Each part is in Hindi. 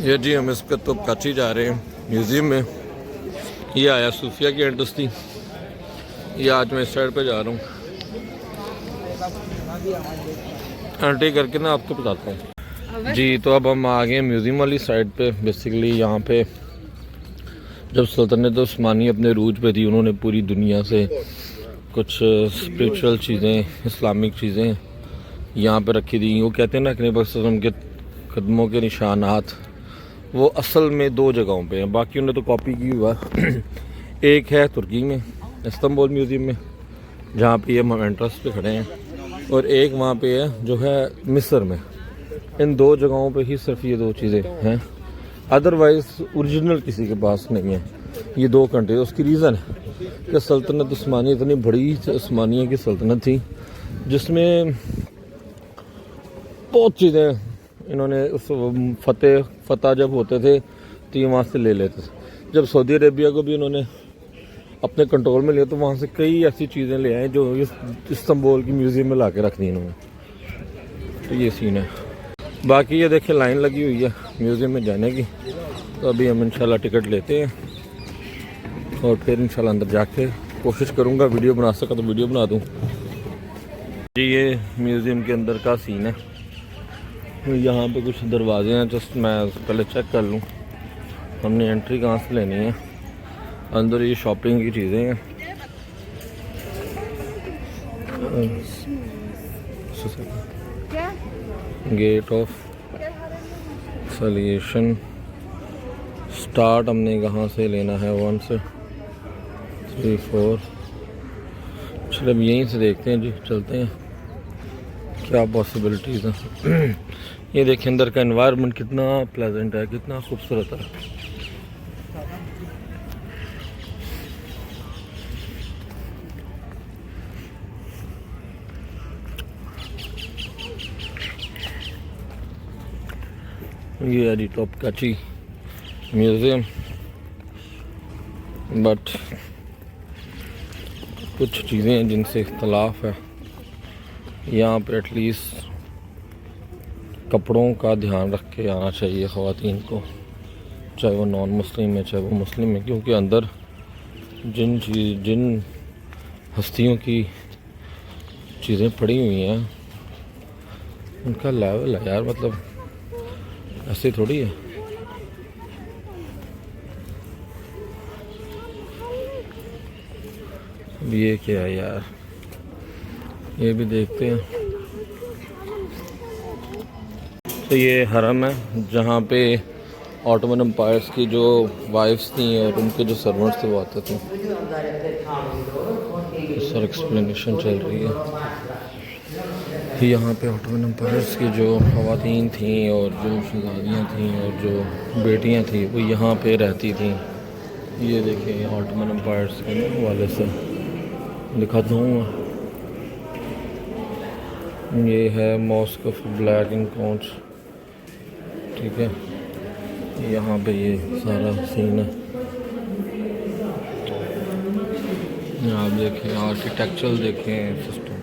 ये जी हम इस वक्त तो कराची जा रहे हैं म्यूज़ियम में। ये आया सूफिया की एंट्रेंस थी। ये आज मैं इस साइड पे जा रहा हूँ, एंट्री करके ना आपको बताता हूँ जी। तो अब हम आ गए म्यूज़ियम वाली साइड पे। बेसिकली यहाँ पे जब सल्तनत उस्मानी अपने रूज पे थी, उन्होंने पूरी दुनिया से कुछ स्पिरिचुअल चीज़ें, इस्लामिक चीज़ें यहाँ पे रखी थी। वो कहते हैं ना कि वसल्लम के कदमों के निशानात वो असल में दो जगहों पे हैं, बाकी उन्हें तो कॉपी की हुआ। एक है तुर्की में इस्तांबुल म्यूज़ियम में, जहाँ पे ये हम एंट्रेंस पे खड़े हैं, और एक वहाँ पे है जो है मिस्र में। इन दो जगहों पे ही सिर्फ ये दो चीज़ें हैं, अदरवाइज़ ओरिजिनल किसी के पास नहीं है ये दो कंट्री। उसकी रीज़न है कि सल्तनत उस्मानी इतनी बड़ी उस्मानिया की सल्तनत थी जिसमें बहुत चीज़ें इन्होंने उस फतेह जब होते थे तो ये वहाँ से ले लेते थे। जब सऊदी अरेबिया को भी इन्होंने अपने कंट्रोल में लिया तो वहाँ से कई ऐसी चीज़ें ले आए जो इस्तांबुल की म्यूज़ियम में ला के रख दी इन्होंने। तो ये सीन है। बाकी ये देखिए लाइन लगी हुई है म्यूज़ियम में जाने की। तो अभी हम इंशाल्लाह टिकट लेते हैं और फिर इंशाल्लाह अंदर जाके कोशिश करूँगा वीडियो बना सका तो वीडियो बना दूँ जी। ये म्यूज़ियम के अंदर का सीन है। यहाँ पे कुछ दरवाजे हैं, जस्ट मैं पहले चेक कर लूँ हमने एंट्री कहाँ से लेनी है। अंदर ये शॉपिंग की चीज़ें हैं। गेट ऑफ सलिएशन स्टार्ट हमने कहाँ से लेना है, 1 से 3 4। चलो अब यहीं से देखते हैं जी, चलते हैं क्या पॉसिबिलिटीज़ हैं। ये देखिए अंदर का एनवायरनमेंट कितना प्लेजेंट है, कितना खूबसूरत है। ये है जी टॉप कराची म्यूज़ियम, बट कुछ चीज़ें हैं जिनसे इख्तलाफ है। यहाँ पर एटलीस्ट कपड़ों का ध्यान रख के आना चाहिए ख़वातीन को, चाहे वो नॉन मुस्लिम है चाहे वो मुस्लिम है, क्योंकि अंदर जिन हस्तियों की चीज़ें पड़ी हुई हैं उनका लेवल है यार, मतलब ऐसे थोड़ी है। अब ये क्या है यार, ये भी देखते हैं। तो ये हरम है जहाँ पे ऑटोमन एम्पायर्स की जो वाइफ्स थी और उनके जो सर्वेंट्स थे वो आते थे। इस सर एक्सप्लेनेशन चल रही है। यहाँ पे ऑटोमन एम्पायर्स की जो ख़वातीन थी और जो शहज़ादियाँ थी और जो बेटियाँ थी वो यहाँ पे रहती थी। ये देखिए ऑटोमन एम्पायर्स के हवाले से दिखाता हूँ। ये है mosque of black and count, ठीक है। यहाँ पे ये सारा सीन है। आप देखें आर्किटेक्चरल देखें सिस्टम।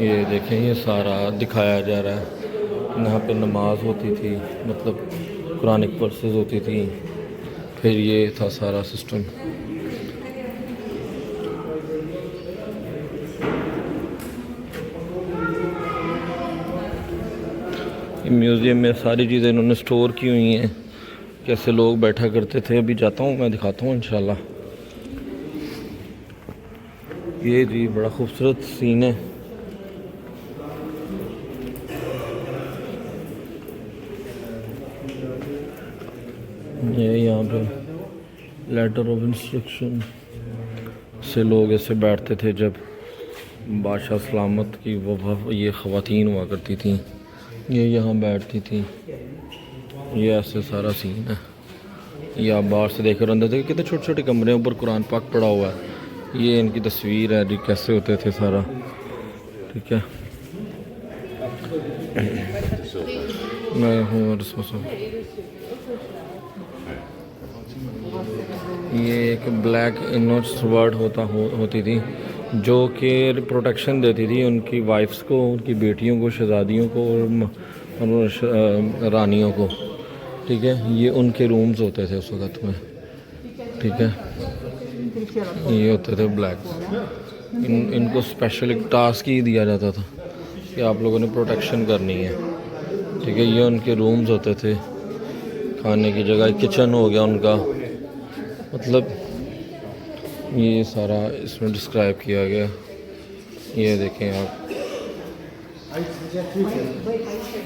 ये देखें ये सारा दिखाया जा रहा है। यहाँ पे नमाज होती थी, मतलब कुरानिक वर्सेस होती थी, फिर ये था सारा सिस्टम। म्यूज़ियम में सारी चीज़ें इन्होंने स्टोर की हुई हैं, कैसे लोग बैठा करते थे। अभी जाता हूँ मैं दिखाता हूँ इंशाल्लाह। ये जी बड़ा खूबसूरत सीन है। ये यहाँ पे लेटर ऑफ इंस्ट्रक्शन से लोग ऐसे बैठते थे जब बादशाह सलामत की वो ये ख़वातीन हुआ करती थी, ये यहाँ बैठती थी। ये ऐसे सारा सीन है। ये आप बाहर से देख कर अंदर देखिए कितने छोटे छोटे कमरे ऊपर कुरान पाक पड़ा हुआ है। ये इनकी तस्वीर है जी, कैसे होते थे सारा, ठीक है। मैं हूँ ये एक ब्लैक इनोट्स वर्ड होती थी जो कि प्रोटेक्शन देती थी उनकी वाइफ्स को, उनकी बेटियों को, शहज़ादियों को और रानियों को। ठीक है, ये उनके रूम्स होते थे उस वक़्त में। ठीक है, ये होते थे ब्लैक्स। इनको स्पेशल एक टास्क ही दिया जाता था कि आप लोगों ने प्रोटेक्शन करनी है। ठीक है, ये उनके रूम्स होते थे, खाने की जगह, किचन हो गया उनका। मतलब ये सारा इसमें डिस्क्राइब किया गया। ये देखें आप,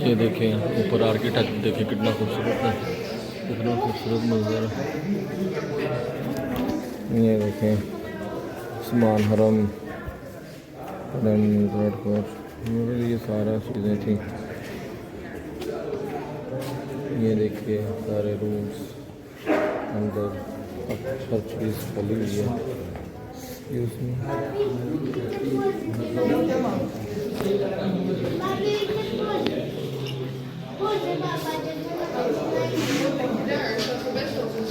ये देखें ऊपर आर्किटेक्ट देखें कितना खूबसूरत है, कितना खूबसूरत मंजर है। ये देखें उस्मान हरम, ये सारा चीज़ें थी। ये देखिए सारे रूम्स अंदर, हर चीज़ फैली हुई है।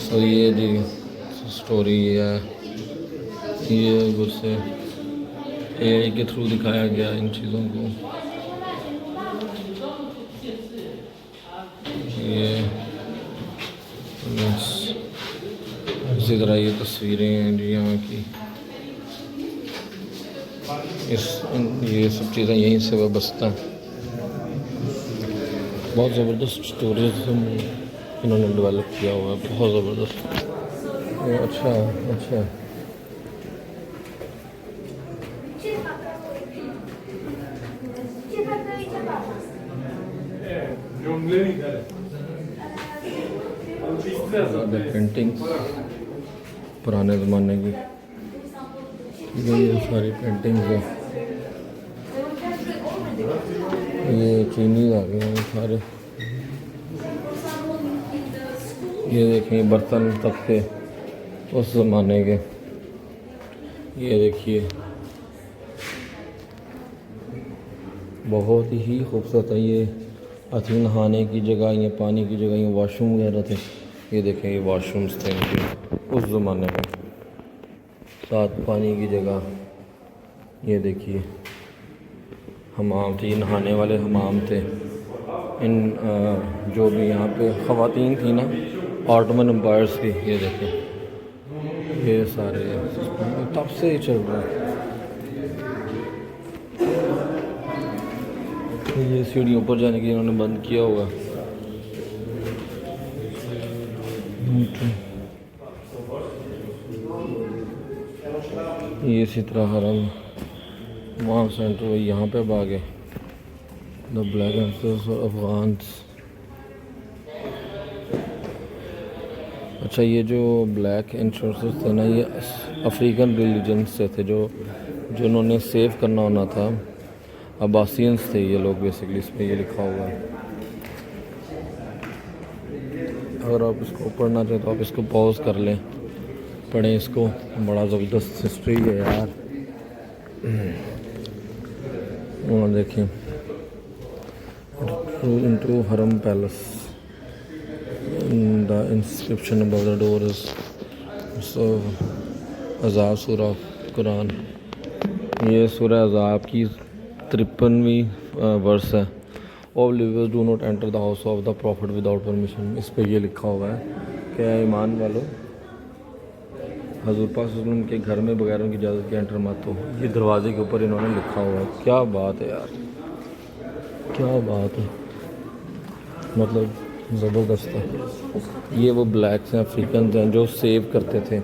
तो ये जी स्टोरी है, ये गुस्से AI के थ्रू दिखाया गया इन चीज़ों को। ये बस इसी तरह ये तस्वीरें हैं जी यहाँ की। ये सब चीज़ें यहीं से वाबस्ता हैं। बहुत ज़बरदस्त स्टोरीज इन्होंने डेवलप किया हुआ है, बहुत ज़बरदस्त। अच्छा अच्छा, पेंटिंग्स पुराने ज़माने की, ये सारी पेंटिंग्स हैं। ये चीनी आ गए हैं सारे। ये देखें बर्तन तक थे उस ज़माने के। ये देखिए बहुत ही खूबसूरत है। ये अथी नहाने की जगह, ये पानी की जगह, ये वॉशरूम वगैरह थे। ये देखें ये वॉशरूम्स थे इनके उस ज़माने में, साथ पानी की जगह। ये देखिए हमाम थे, नहाने वाले हमाम थे। इन जो भी यहाँ पे ख़वातीन थी ना ऑटोमन एम्पायर्स की, ये देखें ये सारे तब से ही चल रहा है। ये सीढ़ी ऊपर जाने की इन्होंने बंद किया हुआ। ये इसी तरह हरम, वहाँ सेंटर यहाँ पे अब आ गए द ब्लैक एंसर्स और अफगान्स। अच्छा, ये जो ब्लैक एंसर्स थे ना, ये अफ्रीकन रिलीजन से थे, जो उन्होंने सेव करना होना था। अब्बासियंस थे ये लोग बेसिकली, इस पर ये लिखा हुआ है। अगर आप इसको पढ़ना चाहें तो आप इसको पॉज कर लें, पढ़ें इसको, बड़ा ज़बरदस्त हिस्ट्री है यार। और देखिए इनटू हरम palace, the inscription above the door is अज़ाब सूरा कुरान। ये सूरह अज़ाब की 53वीं वर्स है। All believers do not enter the house of the profit without permission. इस पे ये लिखा हुआ है कि ईमान वालों, हज़ूर पाक सल्लल्लाहु अलैहि वसल्लम के घर में बगैर उनकी इजाज़त के एंटर मत हो। ये दरवाजे के ऊपर इन्होंने लिखा हुआ है। क्या बात है यार, क्या बात है, मतलब ज़बरदस्त है। ये वो ब्लैक्स हैं, अफ्रीकन हैं जो सेव करते थे।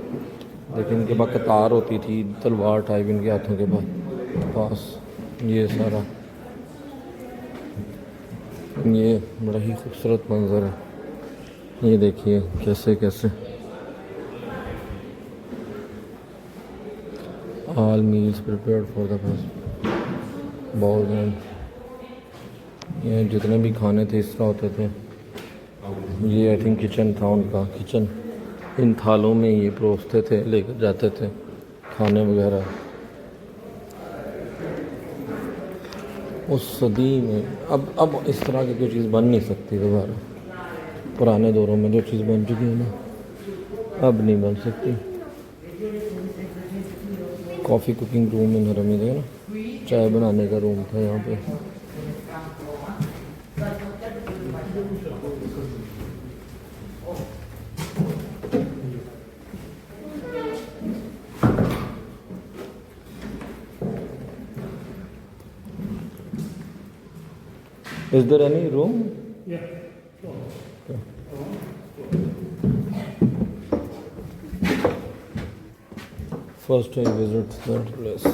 लेकिन इनके पास कतार होती थी, तलवार टाइप इनके हाथों के पास। ये सारा, ये बड़ा ही खूबसूरत मंजर है। ये देखिए कैसे कैसे all meals prepared for the first bowl and, ये जितने भी खाने थे इस तरह होते थे। ये आई थिंक किचन था उनका, किचन। इन थालों में ये परोसते थे, लेकर जाते थे खाने वगैरह। उस सदी में अब इस तरह की कोई चीज़ बन नहीं सकती दोबारा। पुराने दौरों में जो चीज़ बन चुकी है ना, अब नहीं बन सकती। कॉफ़ी कुकिंग रूम इन हरम है ना, चाय बनाने का रूम था यहाँ पे। Is there any room? Yeah. First I visit that place.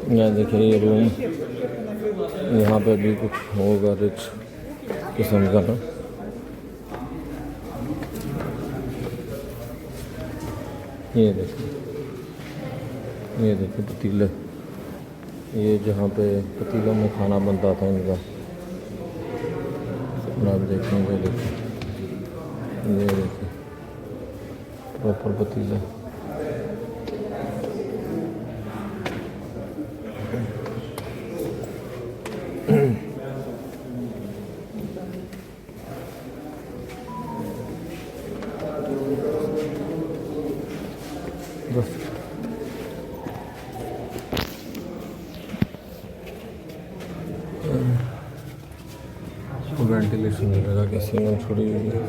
यहाँ देखिए ये रूम, यहाँ पे भी कुछ होगा रिच किस्म का ना। ये देखिए पतीले, ये जहाँ पे पतीलों में खाना बनता था इनका, आप देखेंगे। देखिए ये देखिए प्रॉपर पतीला। बस वेंटिलेशन वगैरह कैसे में छोड़ी हुई है।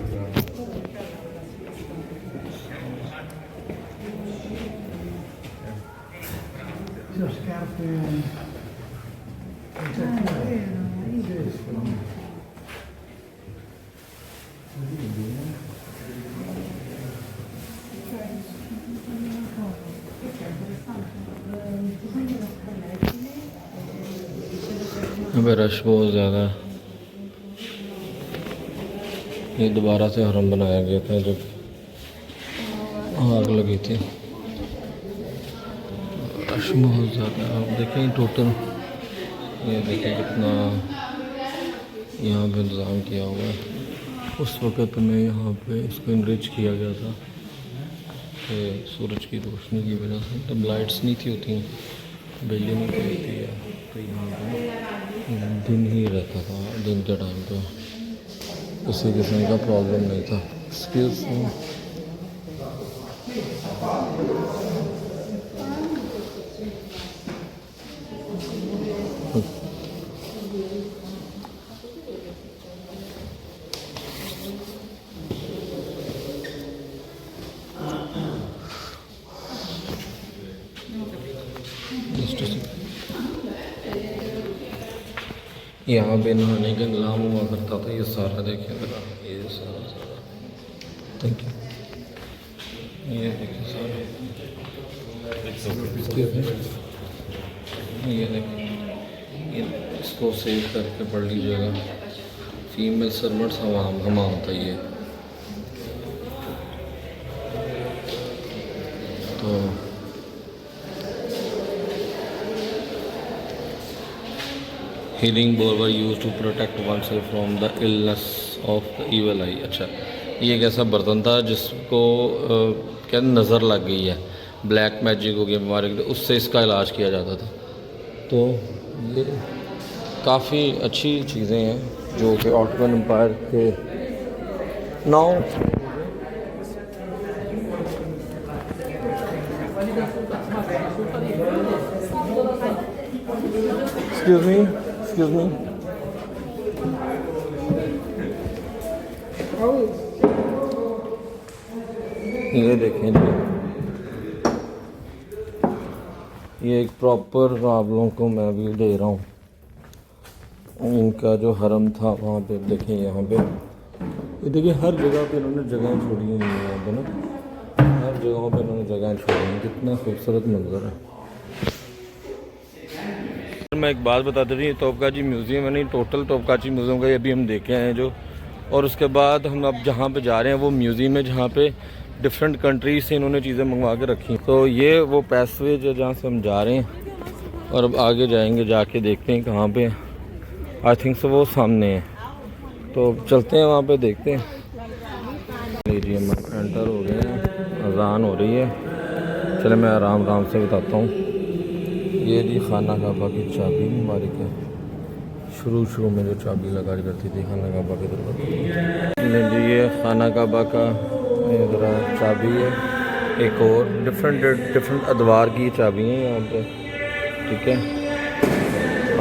अबे रश बहुत ज़्यादा है। ये दोबारा से हरम बनाया गया था जब आग लगी थी। रश बहुत ज़्यादा है। आप देखें टोटल, ये देखें कितना यहाँ पे इंतज़ाम किया हुआ है। उस वक़्त में यहाँ पे इसको इनरिच किया गया था कि सूरज की रोशनी की वजह से, तब लाइट्स नहीं थी होती, बिजली नहीं थी होती है, तो यहाँ पे दिन ही रहता था। दिन के टाइम पे किसी किस्म का प्रॉब्लम नहीं था। Excuse me. यहाँ पे नहाने का इंतजाम हुआ करता था। ये सारा देखिए ज़रा, ये सारा थैंक यू। ये देखिए सारा, ये देखिए, ये इसको सेव करके पढ़ लीजिएगा। फीमेल सर्वेंट्स हमाम था ये। तो healing bowl were used to protect oneself from the illness of the evil eye. अच्छा, ये एक ऐसा बर्तन था जिसको क्या नज़र लग गई है, ब्लैक मैजिक हो गया बीमारी, उससे इसका इलाज किया जाता था। तो ये काफ़ी अच्छी चीज़ें हैं जो कि ऑटोमन एम्पायर के नाउ एक्सक्यूज मी ये देखें जी, ये एक प्रॉपर आप लोगों को मैं व्यू दे रहा हूँ। इनका जो हरम था वहाँ पे देखें, यहाँ पे ये देखिए हर जगह पे इन्होंने जगह छोड़ी हुई है। यहाँ पे ना हर जगहों पे इन्होंने जगह छोड़ी हैं। कितना खूबसूरत मंजर है। मैं एक बात बताता थी, तोपकाची म्यूज़ियम है नहीं, टोटल तोपकाची म्यूज़ियम का ये भी हम देखे हैं जो। और उसके बाद हम अब जहाँ पे जा रहे हैं वो म्यूज़ियम है जहाँ पे डिफरेंट कंट्रीज से इन्होंने चीज़ें मंगवा के रखी। तो ये वो पैसवेज है जहाँ से हम जा रहे हैं और अब आगे जाएंगे, जाके देखते हैं कहाँ पे। आई थिंक सो वो सामने है, तो चलते हैं वहाँ पे देखते हैं। लीजिए हम एंटर हो गए हैं, अजान हो रही है। चले मैं आराम से बताता हूँ। ये जी खाना काबा की चाबी मुबारक है, शुरू में जो चाबी लगा करती थी खाना काबा के दरवाजे जी, ये खाना काबा का ज़रा चाबी है। एक और डिफरेंट अदवार की चाबी हैं यहाँ पे, ठीक है।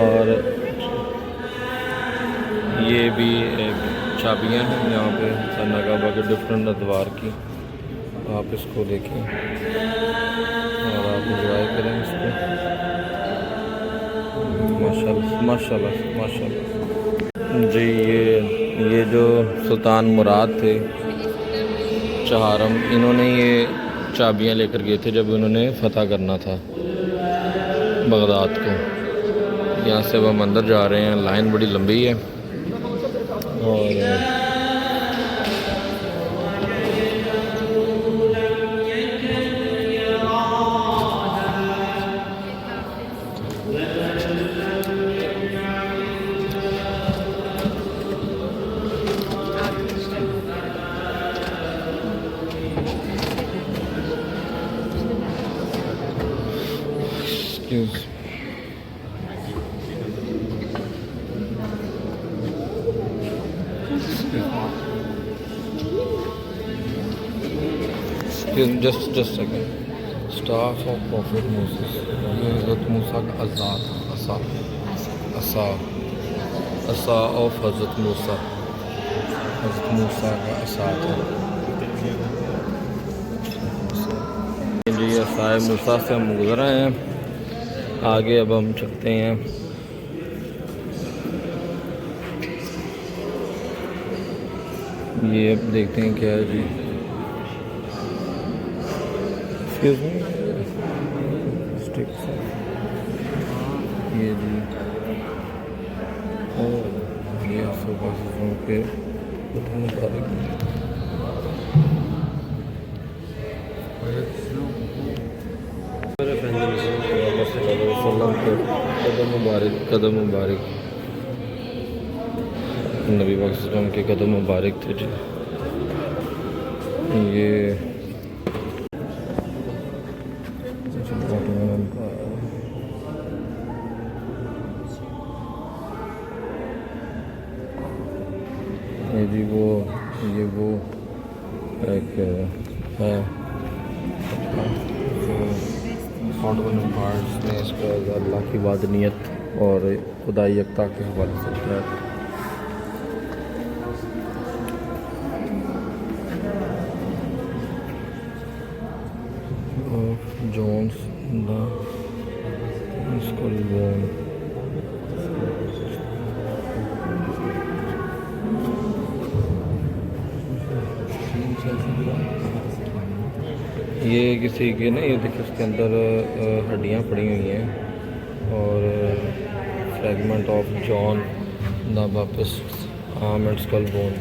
और ये भी एक चाबियाँ हैं यहाँ पे खाना काबा के डिफरेंट अदवार की। आप इसको देखें और आप इंजॉय करें इसको। माशाल्लाह जी। ये जो सुल्तान मुराद थे चहारम, इन्होंने ये चाबियाँ लेकर गए थे जब उन्होंने फ़तह करना था बगदाद को। यहाँ से अब हम अंदर जा रहे हैं, लाइन बड़ी लंबी है। और just second. Staff of Prophet Moses. ये हज़रत मूसा का असा ऑफ हज़रत मूसा का असा था जी। असाए मूसा से हम गुज़र आए हैं। आगे अब हम चलते हैं। ये अब देखते हैं क्या है जी। ये जी ये सुबह के कदम मुबारक नबी वसल्लम के कदम मुबारक थे जी। ये वो एक है ने इस पर अल्लाह की वादनीयत और खुदाई यकता के हवाले से है। जोन्स ये किसी के ना, ये देखिए उसके अंदर हड्डियाँ पड़ी हुई हैं और fragment of John the Baptist arm and skull bone.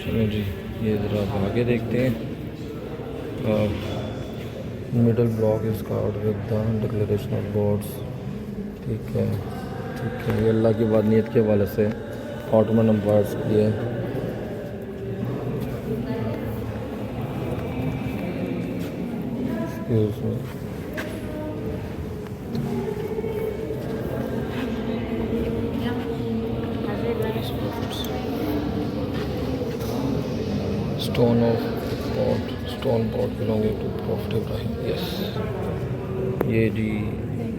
चलो जी, ये ज़रा आगे देखते हैं। Middle block is covered with the declaration of gods. ठीक है, ये अल्लाह की वादनीयत के हवाले से ऑटोमन एम्पायर्स के लिए। Stone pot belonging to prophet Ibrahim. Yes, ये जी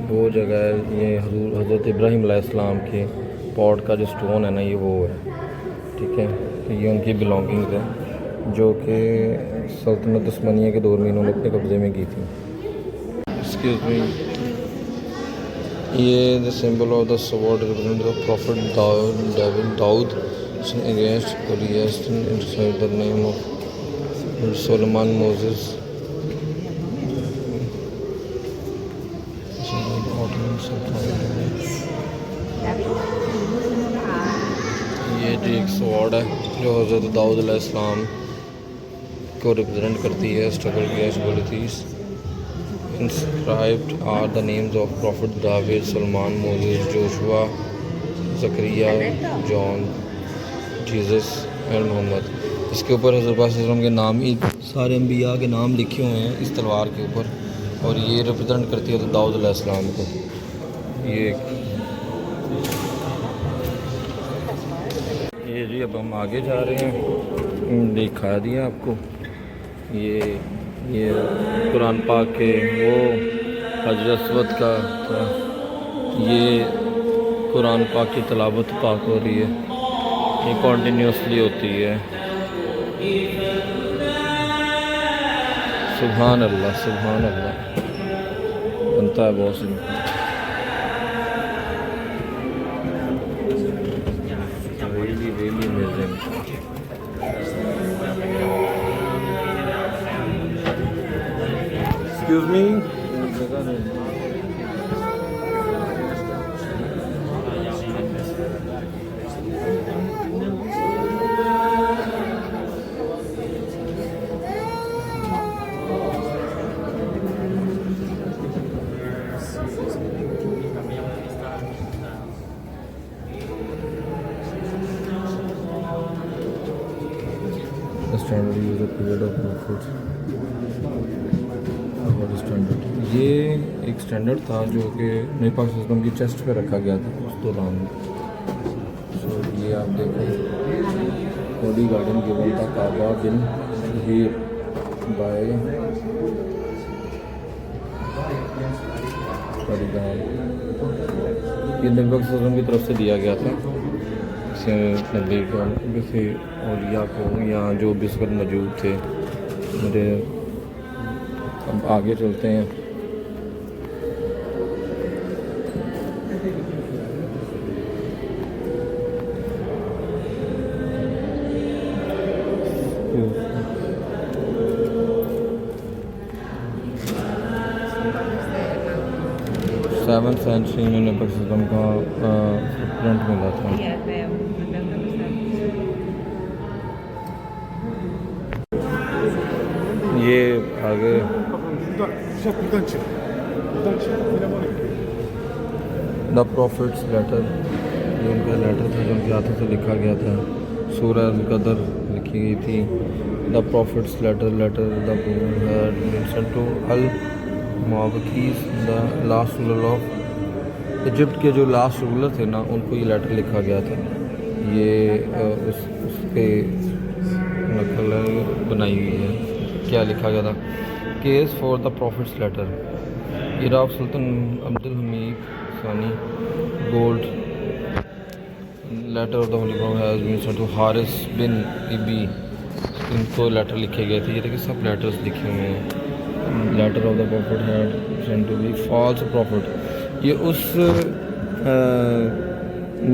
वो जगह है। ये हज़रत इब्राहिम अलैहिस्सलाम के पॉट का जो स्टोन है ना, ये वो है। ठीक है, तो ये उनकी बिलोंगिंग्स है जो कि सल्तनत उस्मानिया के दौर में इन्होंने अपने कब्ज़े में की थी। एक्सक्यूज़ मी, ये the symbol of the sword represent the prophet Dawood against Goliath inside the name of Sulaiman Moses. ये जी एक स्वॉर्ड है जो हज़रत दाऊद अलैहिस्सलाम को रिप्रेजेंट करती है, struggle against Goliath. Inscribed are the names of Prophet David, Solomon, Moses, Joshua, Zachariah, John, Jesus and Muhammad। इसके ऊपर हज़रत वसल्लम के नाम ही, सारे अम्बिया के नाम लिखे हुए हैं इस तलवार के ऊपर, और ये रिप्रेजेंट करती है दाऊद अलैहिस्सलाम को। ये जी अब हम आगे जा रहे हैं। दिखा दिया आपको ये कुरान पाक के वो हजरत अस्वद का था। ये कुरान पाक की तिलावत पाक हो रही है, ये कॉन्टीन्यूसली होती है। सुभान अल्लाह सुभान अल्लाह, बनता है बहुत सुंदर। really amazing. Excuse me. Standard use period of food standard, ये एक स्टैंडर्ड था जो कि नबी पाक सल्लल्लाहु अलैहि वसल्लम की चेस्ट पे रखा गया था उस दौरान। सो ये आप देखें, होली गार्डन गिवन था काबा बिन ही बाय ये नबी पाक सल्लल्लाहु अलैहि वसल्लम की तरफ से दिया गया था नबी को, किसी औलिया को, यहाँ जो भी इस वक्त मौजूद थे। मेरे अब आगे चलते हैं। सेवन सेंचुरी में नबी सल्लल्लाहु अलैहि वसल्लम का प्रिंट मिला था। ये आगे द प्रॉफिट्स लेटर, ये उनका लेटर था जो उनके हाथों से लिखा गया था। सूरह अल-कदर लिखी गई थी। The prophet's letter the to al Muqawqis, the last ruler of Egypt के जो लास्ट रूलर थे ना, उनको ये लेटर लिखा गया था। ये उसके नकल बनाई हुई है। क्या लिखा गया था? Case for the prophet's letter, Iraq Sultan Abdul Hamid Sani gold letter of the holy prophet has been sent to Haris bin इबी। इनको लेटर लिखे गए थे। ये देखिए सब लेटर्स लिखे हुए हैं। Letter of the prophet had sent to be false prophet, ये उस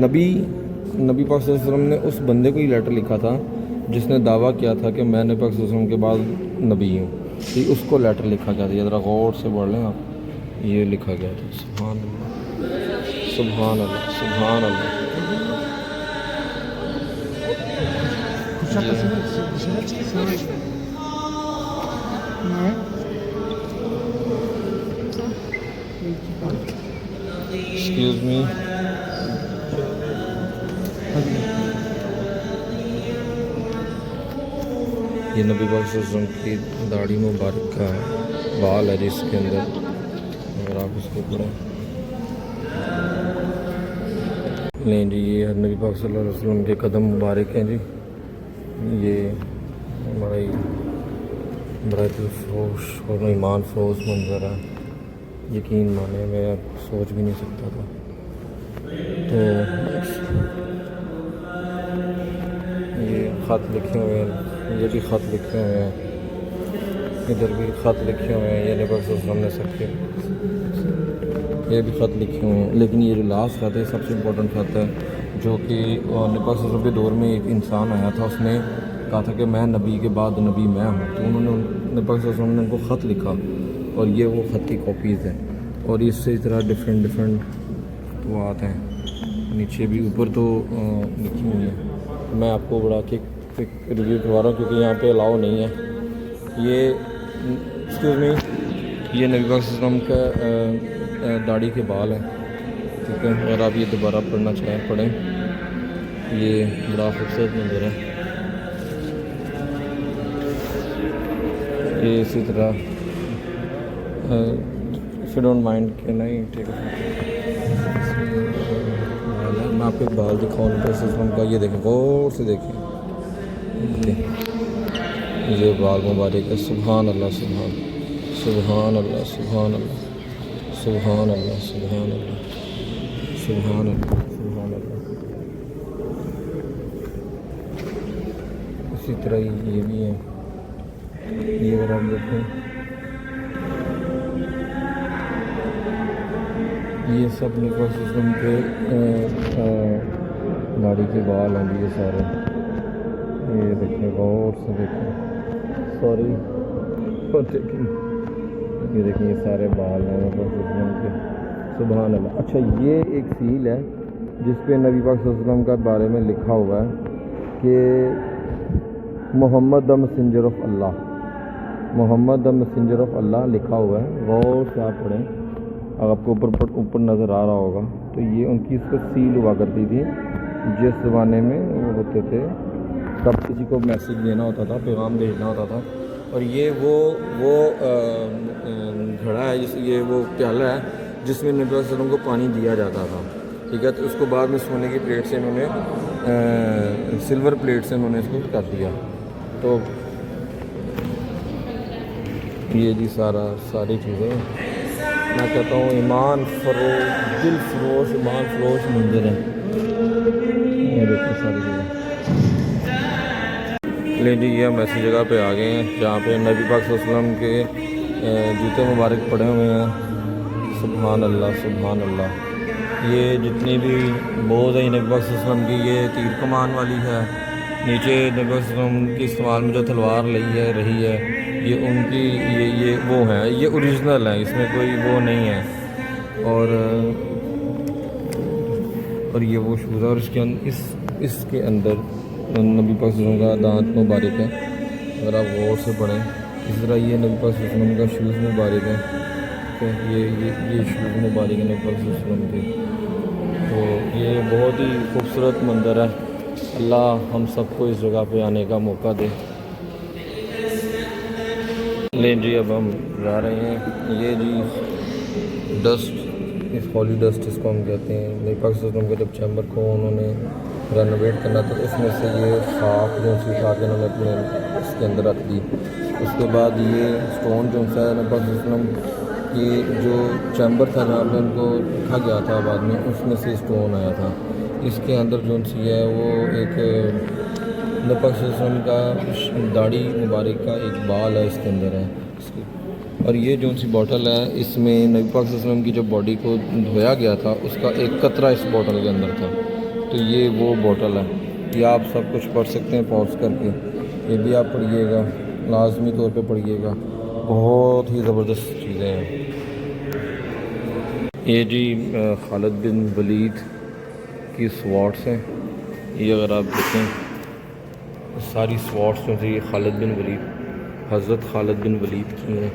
नबी पाक सल्लल्लाहु अलैहि वसल्लम ने उस बंदे को ही लेटर लिखा था जिसने दावा किया था कि मैं नबी पाक सल्लल्लाहु अलैहि वसल्लम के बाद नबी हूँ। तो उसको लेटर लिखा गया था। ये ज़रा गौर से पढ़ लें आप, ये लिखा गया था। सुभान अल्लाह सुभान अल्लाह सुभान अल्लाह। एक्सक्यूज मी, ये नबी पाक सल्लल्लाहु अलैहि वसल्लम की दाढ़ी मुबारक का बाल है जिसके अंदर, अगर आप इसको पढ़ें। नहीं जी, ये नबी पाक सल्लल्लाहु अलैहि वसल्लम के कदम मुबारक हैं जी। ये बड़ा दिलफरोश और ईमान फरोश मंजर है, यकीन माने मैं अब सोच भी नहीं सकता था। तो ये ख़त लिखे हुए हैं, ये भी ख़त लिखे हुए हैं, इधर भी ख़त लिखे हुए हैं। ये नबी पाक सल्लल्लाहु अलैहि वसल्लम ने सबके ये भी ख़त लिखे हुए हैं। लेकिन ये जो लास्ट ख़त है सबसे इम्पोर्टेंट ख़त है, जो कि नबी पाक सल्लल्लाहु अलैहि वसल्लम के दौर में एक इंसान आया था। उसने कहा था कि मैं नबी के बाद नबी मैं हूँ। तो उन्होंने नबी पाक सल्लल्लाहु अलैहि वसल्लम ने उनको ख़त लिखा और ये वो ख़त की कॉपीज़ हैं। और इससे इस तरह डिफरेंट बात हैं नीचे भी, ऊपर तो लिखी हुई है। मैं आपको बड़ा क्विक रिव्यू करवा रहा हूँ क्योंकि यहाँ पे अलाउ नहीं है। ये एक्सक्यूज मी, ये नबी पाक सल्लल्लाहु अलैहि वसल्लम का दाढ़ी के बाल हैं, ठीक है। अगर आप ये दोबारा पढ़ना चाहें पढ़ें, ये बड़ा खूबसूरत मंजर है। ये इसी तरह if you don't mind, can I take a photo? मैं आपको एक बाल दिखाऊँ नबी वसल्लम का, ये देखें गौर से देखें, ये बाल मुबारक है। सुभान अल्लाह सुभान सुभान अल्लाह सुभान अल्लाह सुभान अल्लाह सुभान अल्लाह सुभान अल्लाह सुभान अल्लाह। इसी तरह ये भी है, ये अगर आप देखें ये सब नबी वसल्लम के दाढ़ी के बाल हैं ये सारे, ये देखें गौर से देखें, सॉरी और देखें, ये देखें ये सारे बाल हैं नबी वसल्लम के। सुभान अल्लाह। अच्छा ये एक सील है जिस पे नबी पाक सल्लल्लाहु अलैहि वसल्लम के बारे में लिखा हुआ है कि Muhammad the messenger of Allah, Muhammad the messenger of Allah लिखा हुआ है। गौर से आप पढ़ें, अगर आपको ऊपर नज़र आ रहा होगा तो ये उनकी इसको सील हुआ करती थी जिस ज़माने में वो होते थे, तब किसी को मैसेज देना होता था, पैगाम भेजना होता था। और ये वो घड़ा है, ये वो प्याला है जिसमें नबी सल्लल्लाहु अलैहि वसल्लम को पानी दिया जाता था, ठीक है। तो उसको बाद में सोने की प्लेट से इन्होंने सिल्वर प्लेट से इन्होंने इसको कर दिया। तो ये जी सारी चीज़ें मैं कहता हूँ ईमान फरोश, दिल फरोश, ईमान फरोश मंदिर है। ये देखो सारी चीज़ें। ले जी ये हम ऐसी जगह पे आ गए हैं जहाँ पे नबी पाक सल्लल्लाहु अलैहि वसल्लम के जूते मुबारक पड़े हुए हैं। सुभान अल्लाह सुभान अल्लाह। ये जितनी भी बोझ है नबी पाक सल्लल्लाहु अलैहि वसल्लम की, ये तीर कमान वाली है। नीचे नबी पाक सल्लल्लाहु अलैहि वसल्लम की इस्तेमाल में जो तलवार रही है ये उनकी, ये वो है, ये ओरिजिनल है, इसमें कोई वो नहीं है। और ये वो शूज़ है और इसके अंदर नबी पाक सल्लल्लाहु अलैहि वसल्लम का दांत मुबारक है, अगर आप गौर से पढ़ें। इस तरह ये नबी पाक सल्लल्लाहु अलैहि वसल्लम का शूज़ मुबारक है, तो ये शूज़ मुबारक है नबी पाक सल्लल्लाहु अलैहि वसल्लम के। तो ये बहुत ही खूबसूरत मंदिर है। अल्लाह हम सबको इस जगह पे आने का मौका दे। ले जी अब हम जा रहे हैं। ये जी डस्ट, इस हॉली डस्ट इसको हम कहते हैं। नबी पाक सल्लल्लाहु अलैहि वसल्लम के जब चैम्बर को उन्होंने रेनोवेट करना था, उसमें से ये खाक जो सी उठा के उन्होंने अपने इसके अंदर रख दी। उसके बाद ये स्टोन जो सा नबी पाक सल्लल्लाहु अलैहि वसल्लम की जो चैम्बर था जहाँ पे उनको रखा गया था बाद में, उसमें से स्टोन आया था। इसके अंदर जो सी है वो एक नबी पाक सल्लल्लाहु अलैहि वसल्लम का दाढ़ी मुबारक का एक बाल है इसके अंदर है। और ये जो सी बॉटल है इसमें नबी पाक सल्लल्लाहु अलैहि वसल्लम की जो बॉडी को धोया गया था उसका एक कतरा इस बॉटल के अंदर था। तो ये वो बॉटल है। ये आप सब कुछ पढ़ सकते हैं पॉज करके, ये भी आप पढ़िएगा, लाजमी तौर पे पढ़िएगा, बहुत ही ज़बरदस्त चीज़ें हैं। ये जी खालिद बिन वलीद की स्वॉर्ड्स हैं। ये अगर आप देखें सारी स्वॉर्ड्स जो थी खालिद बिन वलीद, हज़रत खालिद बिन वलीद की हैं,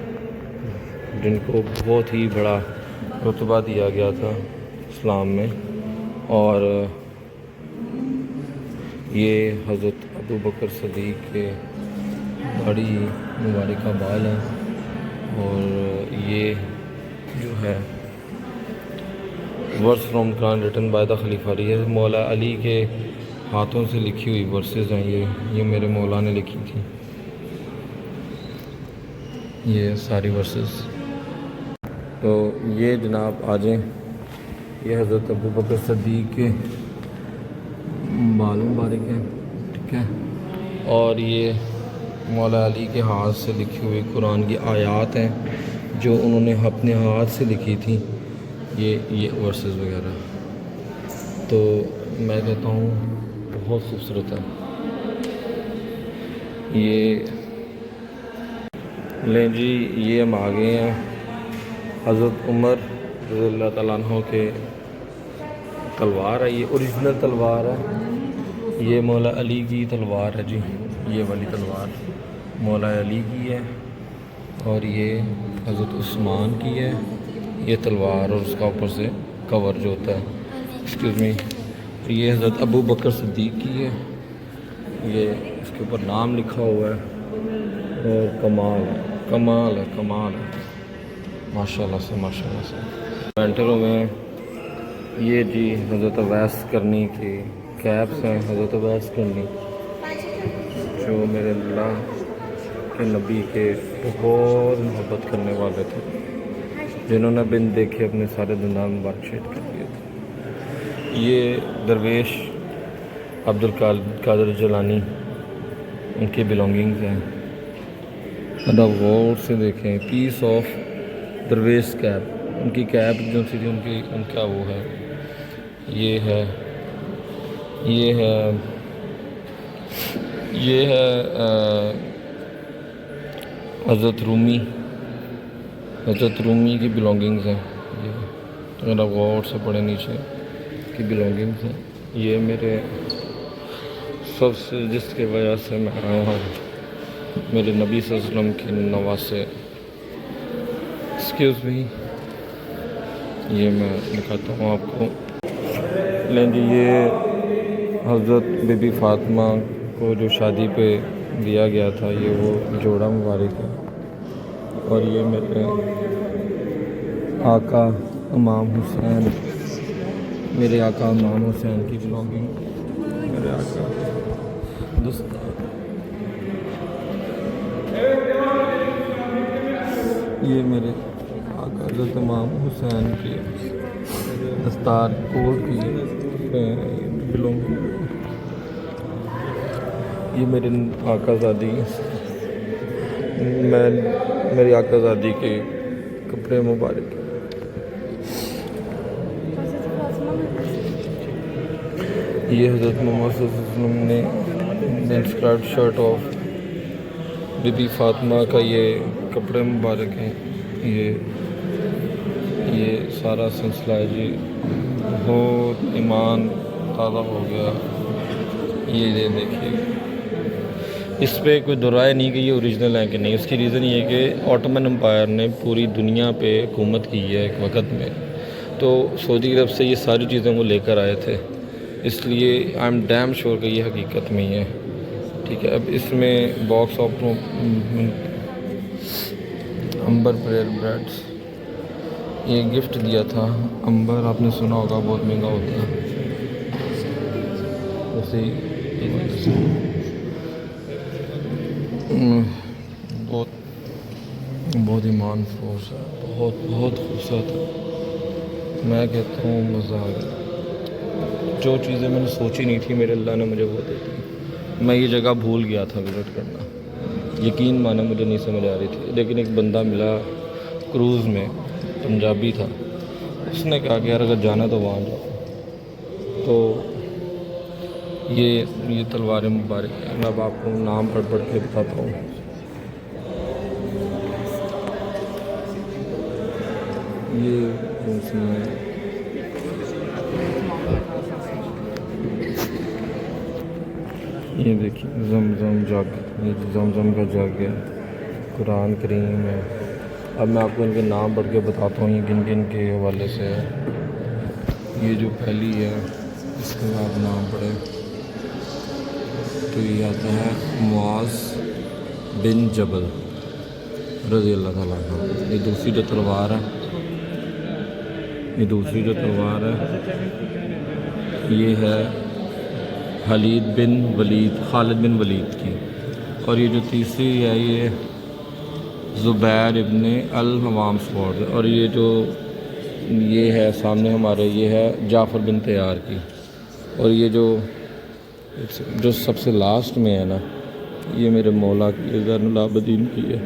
जिनको बहुत ही बड़ा रुतबा दिया गया था इस्लाम में। और ये हज़रत अबू बकर सदीक़ के दाढ़ी मुबारक का बाल है। और ये जो है verse from Quran written by the khalifa, ये मौला अली के हाथों से लिखी हुई वर्सेस हैं। ये मेरे मौला ने लिखी थी, ये सारी वर्सेस। तो ये जनाब आ जाएँ, ये हज़रत अबू बकर सदीक़ के बाल मुबारक हैं, ठीक है। और ये मौला अली के हाथ से लिखी हुई कुरान की आयात हैं जो उन्होंने अपने हाथ से लिखी थी, ये वर्सेस वगैरह। तो मैं कहता हूँ बहुत खूबसूरत है। ये लें जी, ये हम आ गए हैं हज़रत उमर रज़ियल्लाहु ताला अन्हु के तलवार है, ये ओरिजिनल तलवार है। ये मौला अली की तलवार है जी, ये वाली तलवार मौला अली की है। और ये हज़रत उस्मान की है ये तलवार, और उसका ऊपर से कवर जो होता है, एक्सक्यूज़ मी, ये हज़रत अबू बकर सिद्दीक़ की है। ये इसके ऊपर नाम लिखा हुआ है। और कमाल है माशाल्लाह से, माशाल्लाह से। पेंटर हुए हैं ये जी हज़रत अवैस करनी की कैप्स हैं। हज़रत अवैस करनी जो मेरे अल्लाह के नबी के बहुत मोहब्बत करने वाले थे, जिन्होंने बिन देखे अपने सारे दंदान मुबारक शहीद कर दिए थे। ये दरवेश अब्दुल कादिर जिलानी, उनकी बिलोंगिंग्स हैं। अब गौर से देखें, पीस ऑफ दरवेश कैप, उनकी कैप जो थी उनका वो है, ये है हज़रत रूमी की बिलोंगिंग्स हैं। ये अगर आप गौर से पढ़े नीचे की बिलोंगिंग्स हैं। ये मेरे सबसे जिसके वजह से मैं आया हूँ, मेरे नबी सल्लल्लाहु अलैहि वसल्लम के नवासे। एक्सक्यूज़ मी, ये मैं दिखाता हूँ आपको। लें जी, ये हज़रत बीबी फ़ातिमा को जो शादी पे दिया गया था, ये वो जोड़ा मुबारक है। और ये मेरे आका इमाम हुसैन, मेरे आका इमाम हुसैन की ब्लॉगिंग, मेरे आका दोस्त। ये मेरे आका हज़रत इमाम हुसैन की दस्तार कोट की बिलोंगिंग। ये मेरे आकाज़ादी, मेरी आकाज़ादी के कपड़े मुबारक। ये हज़रत मोहम्मद सल्लल्लाहु अलैहि वसल्लम ने इंस्क्राइब्ड शर्ट ऑफ बीबी फ़ातिमा का ये कपड़े मुबारक हैं। ये सारा सिलसिला है जी, बहुत ईमान ताज़ा हो गया। ये देखिए, इस पर कोई दुराय नहीं कि ये ओरिजिनल है कि नहीं। उसकी रीज़न ये है कि ऑटोमन एम्पायर ने पूरी दुनिया पे हुकूमत की है एक वक़्त में, तो सऊदी की तरफ से ये सारी चीज़ें वो लेकर आए थे, इसलिए आई एम डैम श्योर कि ये हकीकत में ही है। ठीक है, अब इसमें box of amber prayer breads, ये गिफ्ट दिया था। अंबर आपने सुना होगा, बहुत महंगा होता है। वैसे बहुत ईमान फोर्स है, बहुत खूबसूरत है। मैं कहता हूँ मज़ा आ गया। जो चीज़ें मैंने सोची नहीं थी, मेरे अल्लाह ने मुझे वो दे दी। मैं ये जगह भूल गया था विज़िट करना, यकीन माना मुझे नहीं समझ आ रही थी। लेकिन एक बंदा मिला क्रूज़ में, पंजाबी था, उसने कहा कि यार अगर जाना तो वहाँ जाओ। तो ये तलवारें मुबारक हैं। मैं अब आपको नाम पढ़ के बताता हूँ। ये देखिए ज़मज़म जग, ये ज़मज़म का जग है, कुरान करीम है। अब मैं आपको इनके नाम पढ़ के बताता हूँ, ये किन किन के हवाले से है। ये जो पहली है, इसके बाद नाम पढ़े तो ये आता है मुआज़ बिन जबल रज़ी अल्लाह ताला अन्हु। ये दूसरी जो तलवार है, ये है खालिद बिन वलीद की। और ये जो तीसरी है, ये ज़ुबैर इब्ने अल हवाम स्वॉर्ड। और ये है सामने हमारे, ये है जाफ़र बिन तैयार की। और ये जो सबसे लास्ट में है ना, ये मेरे मौला की ज़ैनुल आबिदीन की है।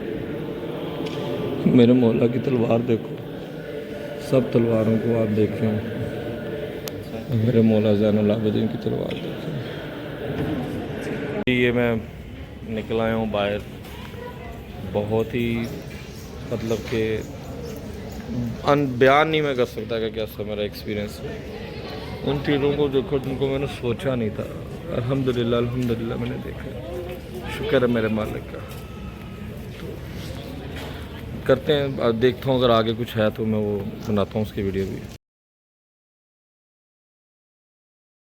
मेरे मौला की तलवार देखो, सब तलवारों को आप देखें, मेरे मौला ज़ैनुल आबिदीन की तलवार देखें। ये मैं निकल आया हूँ बाहर, बहुत ही मतलब कि बयान नहीं मैं कर सकता कि कैसा मेरा एक्सपीरियंस है। उन चीज़ों को देखो जिनको मैंने सोचा नहीं था। अल्हम्दुलिल्लाह मैंने देखा, शुक्र है मेरे मालिक का। तो करते हैं, देखता हूँ अगर आगे कुछ है तो मैं वो बनाता हूँ उसकी वीडियो भी।